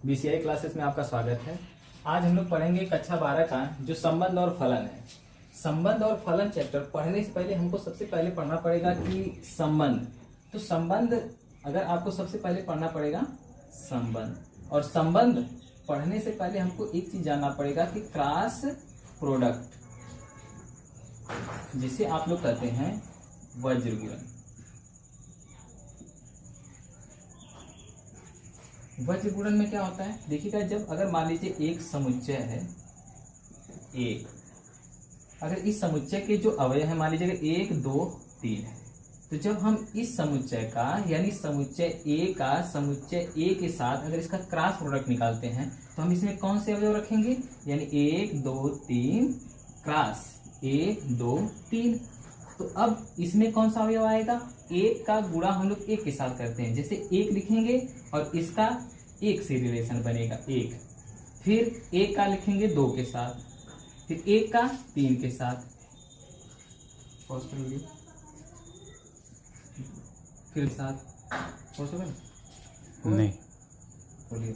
BCI classes में आपका स्वागत है। आज हम लोग पढ़ेंगे कक्षा 12 का जो संबंध और फलन है। संबंध और फलन चैप्टर पढ़ने से पहले हमको सबसे पहले पढ़ना पड़ेगा कि संबंध। तो संबंध अगर आपको सबसे पहले पढ़ना पड़ेगा संबंध, और संबंध पढ़ने से पहले हमको एक चीज जानना पड़ेगा कि क्रॉस प्रोडक्ट, जिसे आप लोग कहते हैं वज्र गुणन। वज्र गुणन में क्या होता है देखिएगा, जब अगर मान लीजिए एक समुच्चय है, एक अगर इस समुच्चय के जो अवयव है मान लीजिए 1 2 3 है, तो जब हम इस समुच्चय का यानी समुच्चय ए का समुच्चय ए के साथ अगर इसका क्रॉस प्रोडक्ट निकालते हैं तो हम इसमें कौन से अवयव रखेंगे, यानी 1 2 3 क्रॉस 1 2 3। तो अब इसमें कौन सा अवयव आएगा, एक का गुणा हम लोग एक के साथ करते हैं, जैसे एक लिखेंगे और इसका एक से रिलेशन बनेगा एक, फिर एक का लिखेंगे 2 के साथ, फिर एक का 3 के साथ, पॉज कर लीजिए, फिर साथ पॉज कर नहीं बोलिए।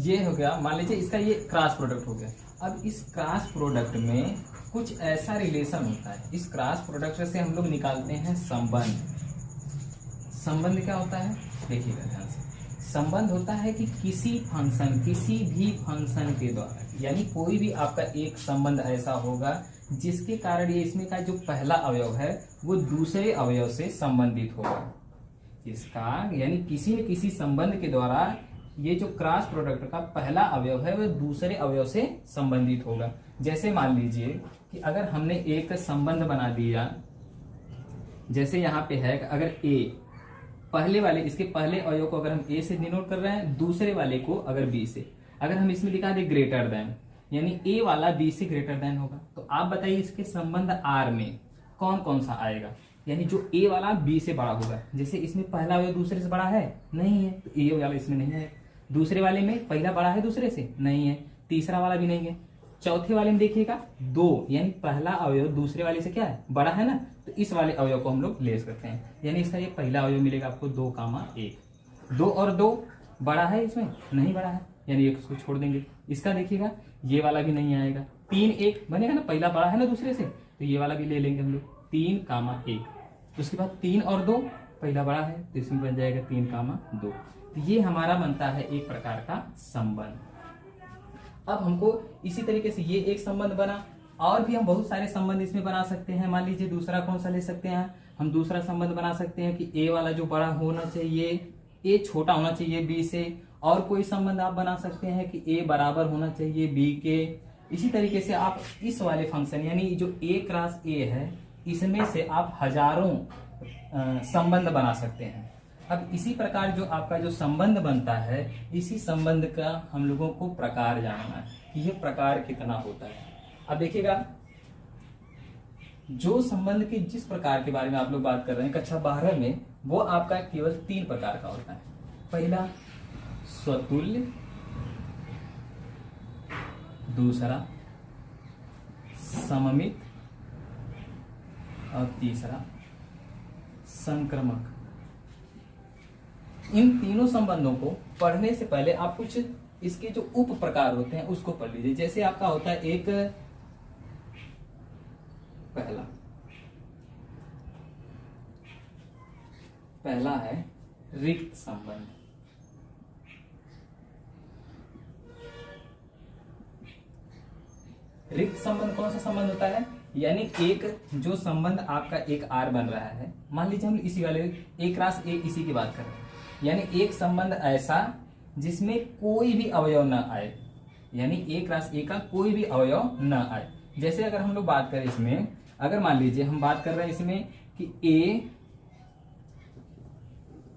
ये हो गया, मान लीजिए इसका ये क्रॉस प्रोडक्ट हो गया। अब इस क्रॉस प्रोडक्ट में कुछ ऐसा रिलेशन होता है, इस क्रॉस प्रोडक्ट से हम लोग निकालते हैं संबंध। संबंध क्या होता है देखिएगा ध्यान से, संबंध होता है कि किसी भी फंक्शन के द्वारा, यानी कोई भी आपका एक संबंध ऐसा होगा जिसके कारण ये इसमें का जो पहला अवयव है वो दूसरे अवयव से संबंधित होगा। इसका यानी किसी न किसी संबंध के द्वारा ये जो क्रॉस प्रोडक्ट का पहला अवयव है वह दूसरे अवयव से संबंधित होगा। जैसे मान लीजिए कि अगर हमने एक संबंध बना दिया, जैसे यहाँ पे है अगर ए पहले वाले, इसके पहले अवयव को अगर हम ए से डिनोट कर रहे हैं, दूसरे वाले को अगर बी से, अगर हम इसमें दिखा दें ग्रेटर देन, यानी ए वाला बी से ग्रेटर देन होगा। तो आप बताइए इसके संबंध आर में कौन कौन सा आएगा, यानी जो ए वाला बी से बड़ा होगा। जैसे इसमें पहला अवयव दूसरे से बड़ा है नहीं है, तो ए वाला इसमें नहीं है। दूसरे वाले में पहला बड़ा है दूसरे से नहीं है, तीसरा वाला भी नहीं है। चौथे वाले में देखिएगा 2, यानी पहला अवयव दूसरे वाले से क्या है, बड़ा है ना, तो इस वाले अवयव को हम लोग लेस करते हैं, यानी इसका ये पहला अवयव मिलेगा आपको 2 1। 2 और 2 बड़ा है, इसमें नहीं बड़ा है, यानी एक को छोड़ देंगे। इसका देखिएगा ये वाला भी नहीं आएगा। 3 1 बनेगा ना, पहला बड़ा है ना दूसरे से, तो ये वाला भी ले लेंगे हम लोग 3 1। उसके बाद 3 और 2 पहला बड़ा है तो इसमें बन जाएगा 3 2। तो ये हमारा बनता है एक प्रकार का संबंध। अब हमको इसी तरीके से ये एक संबंध बना, और भी हम बहुत सारे संबंध इसमें बना सकते हैं। मान लीजिए दूसरा कौन सा ले सकते हैं, हम दूसरा संबंध बना सकते हैं कि ए वाला जो बड़ा होना चाहिए, ए छोटा होना चाहिए बी से। और कोई संबंध आप बना सकते हैं कि ए बराबर होना चाहिए बी के। इसी तरीके से आप इस वाले फंक्शन यानी जो ए क्रॉस ए है, इसमें से आप हजारों संबंध बना सकते हैं। अब इसी प्रकार जो आपका जो संबंध बनता है, इसी संबंध का हम लोगों को प्रकार जानना है कि यह प्रकार कितना होता है। अब देखिएगा, जो संबंध के जिस प्रकार के बारे में आप लोग बात कर रहे हैं कक्षा 12 में, वो आपका केवल 3 प्रकार का होता है। पहला स्वतुल्य, दूसरा सममित, और तीसरा संक्रमक। इन तीनों संबंधों को पढ़ने से पहले आप कुछ इसके जो उप प्रकार होते हैं उसको पढ़ लीजिए। जैसे आपका होता है एक पहला है रिक्त संबंध। रिक्त संबंध कौन सा संबंध होता है, यानी एक जो संबंध आपका एक आर बन रहा है, मान लीजिए हम इसी वाले ए क्रॉस ए इसी की बात कर रहे हैं, यानी एक संबंध ऐसा जिसमें कोई भी अवयव न आए, यानी ए क्रॉस ए का कोई भी अवयव न आए। जैसे अगर हम लोग बात करें इसमें, अगर मान लीजिए हम बात कर रहे हैं इसमें कि ए,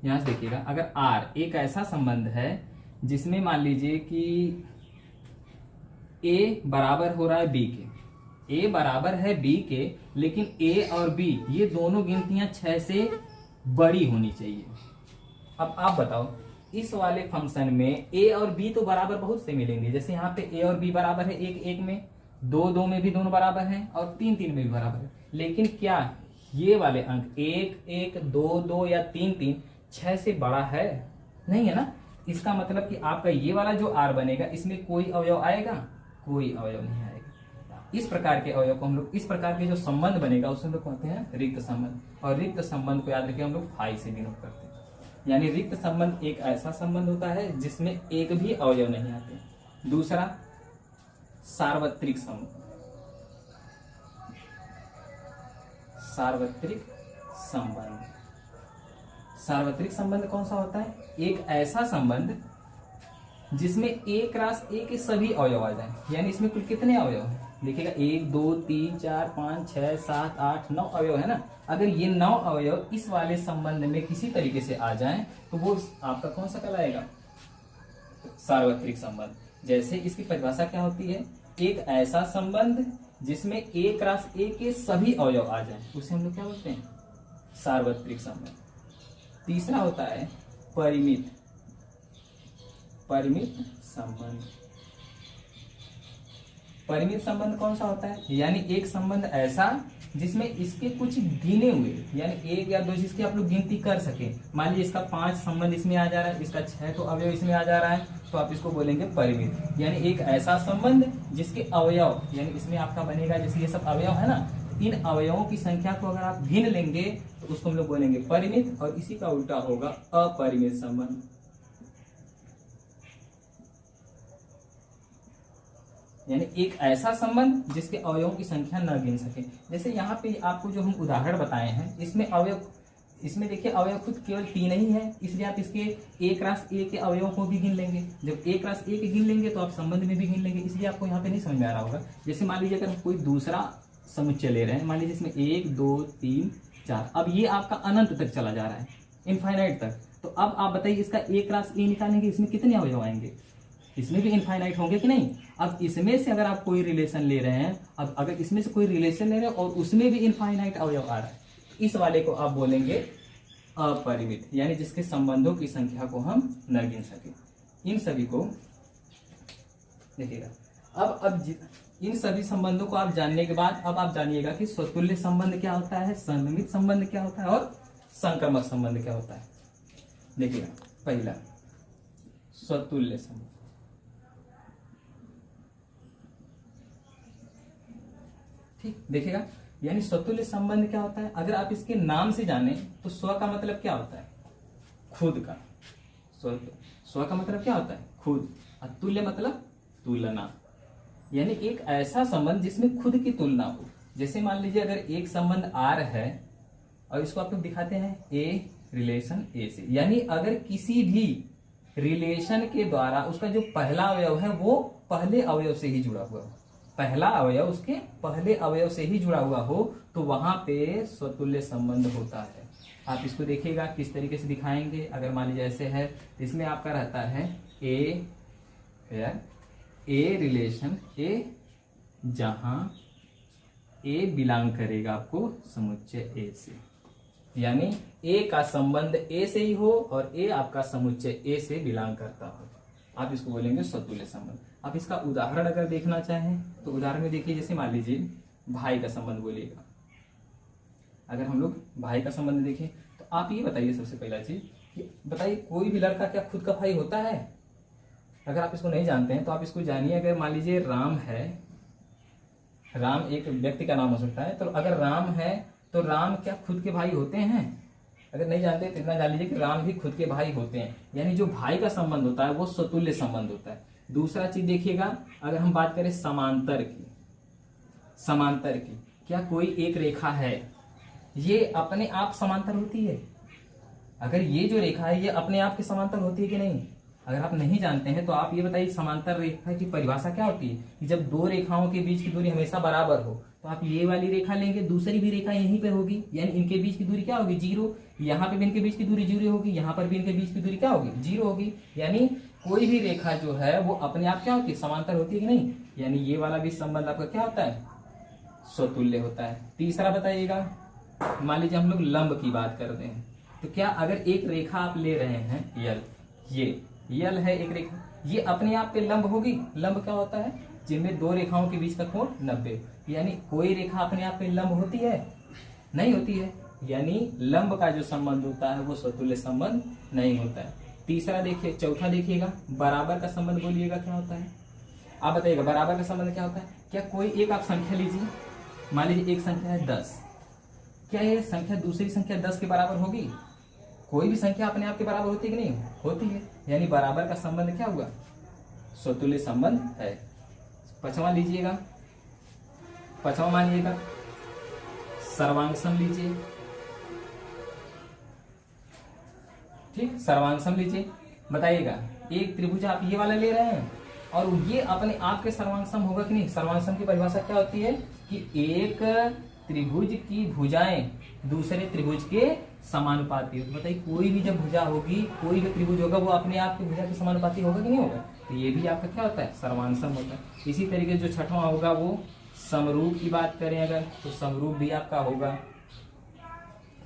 यहां से देखिएगा, अगर आर एक ऐसा संबंध है जिसमें मान लीजिए कि ए बराबर हो रहा है बी के, ए बराबर है बी के, लेकिन ए और बी ये दोनों गिनतियां 6 से बड़ी होनी चाहिए। अब आप बताओ, इस वाले फंक्शन में ए और बी तो बराबर बहुत से मिलेंगे। जैसे यहाँ पे ए और बी बराबर है 1 1 में, 2 2 में भी दोनों बराबर हैं, और 3 3 में भी बराबर है। लेकिन क्या ये वाले अंक 1 1 2 2 या 3 3 6 से बड़ा है? नहीं है ना। इसका मतलब कि आपका ये वाला जो आर बनेगा इसमें कोई अवयव आएगा, कोई अवयव नहीं आएगा। इस प्रकार के अवयव को हम लोग, इस प्रकार के जो संबंध बनेगा उसे हम लोग कहते हैं रिक्त संबंध। और रिक्त संबंध को याद रखिए हम लोग फाई से डिनोट करते हैं। यानी रिक्त संबंध एक ऐसा संबंध होता है जिसमें एक भी अवयव नहीं आते। दूसरा सार्वत्रिक संबंध, सार्वत्रिक संबंध। सार्वत्रिक संबंध कौन सा होता है? एक ऐसा संबंध जिसमें एक रास ए के सभी अवयव आ जाए। यानी इसमें कुल कितने अवयव हैं? देखिएगा 1 2 3 4 5 6 7 8 9 अवयव है ना। अगर ये 9 अवयव इस वाले संबंध में किसी तरीके से आ जाएं तो वो आपका कौन सा कहलाएगा? सार्वत्रिक संबंध। जैसे इसकी परिभाषा क्या होती है? एक ऐसा संबंध जिसमें एक रास ए के सभी अवयव आ जाएं, उसे हम लोग क्या बोलते हैं? सार्वत्रिक संबंध। तीसरा होता है परिमित, परिमित संबंध। परिमित संबंध कौन सा होता है? यानी एक संबंध ऐसा जिसमें इसके कुछ गिने हुए, यानी 1 या 2 जिसकी आप लोग गिनती कर सके। मान लीजिए इसका 5 संबंध इसमें आ जा रहा है, इसका 6 तो अवयव इसमें आ जा रहा है, तो आप इसको बोलेंगे परिमित। यानी एक ऐसा संबंध जिसके अवयव, यानी इसमें आपका बनेगा जैसे ये सब अवयव है ना, इन अवयवों की संख्या को अगर आप गिन लेंगे तो उसको हम लोग बोलेंगे परिमित। और इसी का उल्टा होगा अपरिमित संबंध। यानी एक ऐसा संबंध जिसके अवयवों की संख्या न गिन सके। जैसे यहाँ पे आपको जो हम उदाहरण बताए हैं, इसमें अवयव, इसमें देखिए अवयव खुद केवल 3 ही है, इसलिए आप इसके एक रास ए के अवयवों को भी गिन लेंगे। जब एक रास ए के गिन लेंगे तो आप संबंध में भी गिन लेंगे, इसलिए आपको यहाँ पे नहीं समझ में आ रहा होगा। जैसे मान लीजिए अगर हम कोई दूसरा समुच्चय ले रहे हैं, मान लीजिए इसमें 1 2 3 4, अब ये आपका अनंत तक चला जा रहा है, इनफाइनाइट तक। तो अब आप बताइए इसका एक रास ए निकालेंगे, इसमें कितने अवयव आएंगे? इसमें भी इनफाइनाइट होंगे कि नहीं? अब इसमें से अगर आप कोई रिलेशन ले रहे हैं, अब अगर इसमें से कोई रिलेशन ले रहे हैं और उसमें भी इनफाइनाइट अवयव आ रहा है, इस वाले को आप बोलेंगे अपरिमित, यानी जिसके संबंधों की संख्या को हम न गिन सके। इन सभी को देखिएगा। अब इन सभी संबंधों को आप जानने के बाद अब आप जानिएगा कि स्वतुल्य संबंध क्या होता है, सममित संबंध क्या होता है और संक्रमक संबंध क्या होता है। देखिएगा, पहला स्वतुल्य संबंध। ठीक, देखिएगा, यानी स्वतुल्य संबंध क्या होता है? अगर आप इसके नाम से जाने तो स्व का मतलब क्या होता है? खुद का। स्व का मतलब क्या होता है? खुद। और तुल्य मतलब तुलना, यानी एक ऐसा संबंध जिसमें खुद की तुलना हो। जैसे मान लीजिए अगर एक संबंध आर है और इसको आप लोग दिखाते हैं ए रिलेशन ए से, यानी अगर किसी भी रिलेशन के द्वारा उसका जो पहला अवयव है वो पहले अवयव से ही जुड़ा हुआ हो, पहला अवयव उसके पहले अवयव से ही जुड़ा हुआ हो, तो वहां पे स्वतुल्य संबंध होता है। आप इसको देखिएगा किस तरीके से दिखाएंगे। अगर मान लीजिए ऐसे है, इसमें आपका रहता है ए रिलेशन ए, जहां ए बिलोंग करेगा आपको समुच्चय ए से, यानी ए का संबंध ए से ही हो और ए आपका समुच्चय ए से बिलोंग करता हो, आप इसको बोलेंगे स्वतुल्य संबंध। आप इसका उदाहरण अगर देखना चाहें तो उदाहरण में देखिए, जैसे मान लीजिए भाई का संबंध बोलिएगा। अगर हम लोग भाई का संबंध देखें तो आप ये बताइए, सबसे पहला चीज कि बताइए कोई भी लड़का क्या खुद का भाई होता है? अगर आप इसको नहीं जानते हैं तो आप इसको जानिए। अगर मान लीजिए राम है, राम एक व्यक्ति का नाम हो सकता है, तो अगर राम है तो राम क्या खुद के भाई होते हैं? अगर नहीं जानते तो इतना जान लीजिए कि राम भी खुद के भाई होते हैं, यानी जो भाई का संबंध होता है वो स्वतुल्य संबंध होता है। दूसरा चीज देखिएगा, अगर हम बात करें समांतर की, समांतर की, क्या कोई एक रेखा है ये अपने आप समांतर होती है? अगर ये जो रेखा है ये अपने आप के समांतर होती है कि नहीं? अगर आप नहीं जानते हैं तो आप ये बताइए समांतर रेखा की परिभाषा क्या होती है? कि जब दो रेखाओं के बीच की दूरी हमेशा बराबर हो, तो आप ये वाली रेखा लेंगे, दूसरी भी रेखा यहीं पे होगी, यानी इनके बीच की दूरी क्या होगी? 0। यहाँ पे भी इनके बीच की दूरी 0 होगी, यहाँ पर भी इनके बीच की दूरी क्या होगी? 0 होगी। यानी कोई भी रेखा जो है वो अपने आप क्या होती है? समांतर होती है कि नहीं? यानी ये वाला भी संबंध आपका क्या होता है? स्वतुल्य होता है। तीसरा बताइएगा, मान लीजिए हम लोग लंब की बात करते हैं, तो क्या अगर एक रेखा आप ले रहे हैं यल, ये यल है एक रेखा, ये अपने आप पे लंब होगी? लंब क्या होता है? जिनमें दो रेखाओं के बीच का कोण 90। यानी कोई रेखा अपने आप पे लंब होती है? नहीं होती है। यानी लंब का जो संबंध होता है वो स्वतुल्य संबंध नहीं होता है। तीसरा देखिए, चौथा देखिएगा, बराबर का संबंध बोलिएगा क्या होता है। आप बताइएगा बराबर का संबंध क्या होता है। क्या कोई एक आप संख्या लीजिए, मान लीजिए एक संख्या है 10, क्या ये संख्या दूसरी संख्या 10 के बराबर होगी। कोई भी संख्या अपने आप के बराबर होती है कि नहीं होती है, यानी बराबर का संबंध क्या हुआ, स्वतुल्य संबंध है। पांचवा लीजिएगा, पांचवा मानिएगा सर्वांग सम लीजिए, ठीक, सर्वांग सम लीजिए। बताइएगा एक त्रिभुज आप ये वाला ले रहे हैं और ये अपने आप के सर्वांग सम होगा कि नहीं। सर्वांग सम की परिभाषा क्या होती है कि एक त्रिभुज की भुजाएं दूसरे त्रिभुज के समानुपाती हो। बताइए कोई भी जब भुजा होगी, कोई भी त्रिभुज होगा वो अपने आप की भुजा के समानुपाती होगा कि नहीं होगा। तो ये भी आपका क्या होता है, सर्वांग सम होता है। इसी तरीके जो छठवां होगा वो समरूप की बात करें अगर, तो समरूप भी आपका होगा,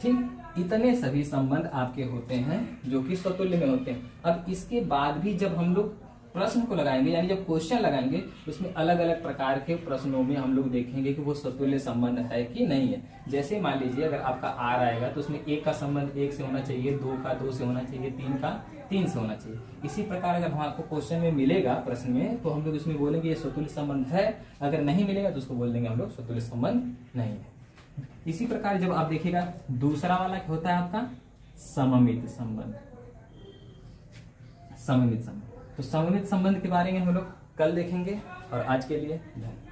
ठीक। इतने सभी संबंध आपके होते हैं जो कि स्वतुल्य में होते हैं। अब इसके बाद भी जब हम लोग प्रश्न को लगाएंगे, यानी जब क्वेश्चन लगाएंगे, उसमें अलग अलग प्रकार के प्रश्नों में हम लोग देखेंगे कि वो स्वतुल्य संबंध है कि नहीं है। जैसे मान लीजिए अगर आपका आर आएगा तो उसमें एक का संबंध एक से होना चाहिए, दो का दो से होना चाहिए, तीन का तीन से होना चाहिए। इसी प्रकार अगर हम आपको क्वेश्चन में मिलेगा, प्रश्न में, तो हम लोग इसमें बोलेंगे ये स्वतुल्य संबंध है। अगर नहीं मिलेगा तो उसको बोल देंगे हम लोग स्वतुल्य संबंध नहीं है। इसी प्रकार जब आप देखिएगा दूसरा वाला क्या होता है आपका, सममित संबंध। सममित संबंध, तो सममित संबंध के बारे में हम लोग कल देखेंगे। और आज के लिए धन्यवाद।